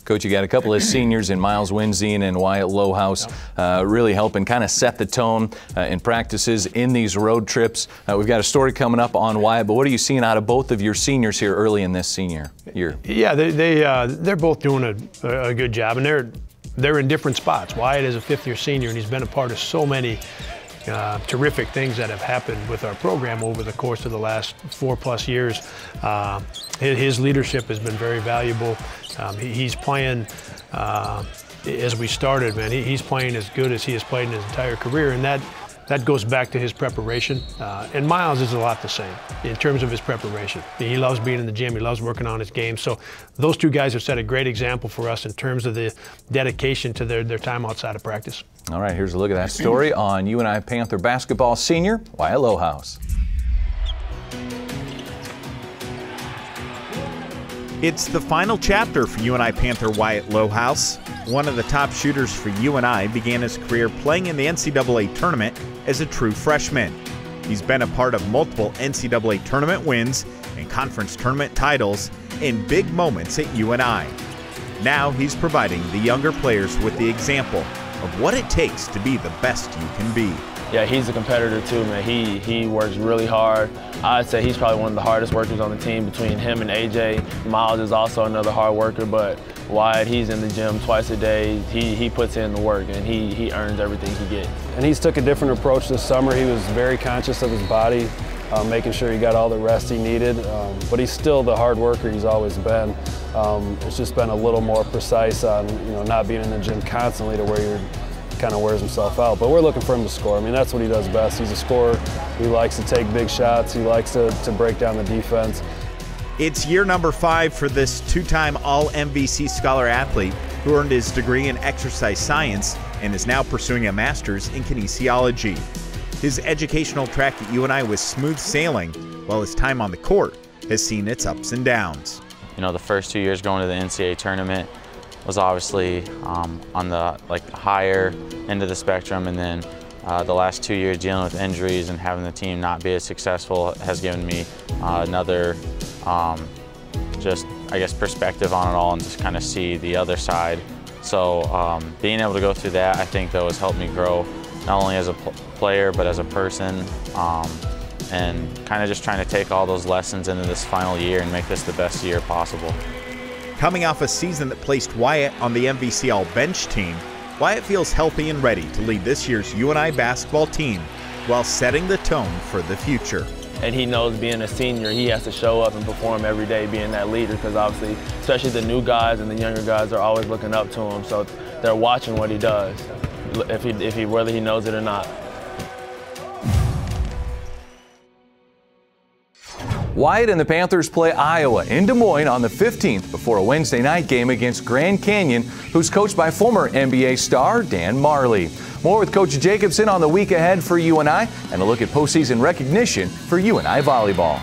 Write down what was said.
Coach, you got a couple of seniors in Miles Winzine and Wyatt Lohaus really helping kind of set the tone in practices in these road trips. We've got a story coming up on Wyatt, but what are you seeing out of both of your seniors here early in this senior year? Yeah, they're both doing a good job, and they're in different spots. Wyatt is a fifth-year senior, and he's been a part of so many terrific things that have happened with our program over the course of the last 4+ years. His leadership has been very valuable. He's playing, as we started, man, he's playing as good as he has played in his entire career, and that goes back to his preparation. And Miles is a lot the same in terms of his preparation. He loves being in the gym. He loves working on his game. So those two guys have set a great example for us in terms of the dedication to their time outside of practice. All right, here's a look at that story on UNI Panther basketball senior Wyatt Lohaus. It's the final chapter for UNI Panther Wyatt Lohaus. One of the top shooters for UNI began his career playing in the NCAA Tournament as a true freshman. He's been a part of multiple NCAA Tournament wins and conference tournament titles in big moments at UNI. Now he's providing the younger players with the example of what it takes to be the best you can be. Yeah, he's a competitor too, man. He works really hard. I'd say he's probably one of the hardest workers on the team between him and AJ. Miles is also another hard worker, but Wyatt, he's in the gym twice a day. He puts in the work, and he earns everything he gets. And he's took a different approach this summer. He was very conscious of his body, making sure he got all the rest he needed. But he's still the hard worker he's always been. It's just been a little more precise on not being in the gym constantly to where you're kind of wears himself out, but we're looking for him to score. I mean, that's what he does best. He's a scorer. He likes to take big shots. He likes to break down the defense. It's year number 5 for this two-time All-MVC Scholar athlete who earned his degree in exercise science and is now pursuing a master's in kinesiology. His educational track at UNI was smooth sailing, while his time on the court has seen its ups and downs. You know, the first 2 years going to the NCAA tournament was obviously on the higher end of the spectrum, and then the last 2 years dealing with injuries and having the team not be as successful has given me another just, I guess, perspective on it all and just kind of see the other side. So being able to go through that, I think, though, has helped me grow not only as a player but as a person, and kind of just trying to take all those lessons into this final year and make this the best year possible. Coming off a season that placed Wyatt on the MVC All-Bench team, Wyatt feels healthy and ready to lead this year's UNI basketball team while setting the tone for the future. And he knows, being a senior, he has to show up and perform every day, being that leader, because obviously, especially the new guys and the younger guys are always looking up to him, so they're watching what he does, whether he knows it or not. Wyatt and the Panthers play Iowa in Des Moines on the 15th before a Wednesday night game against Grand Canyon, who's coached by former NBA star Dan Marley. More with Coach Jacobson on the week ahead for UNI and a look at postseason recognition for UNI volleyball.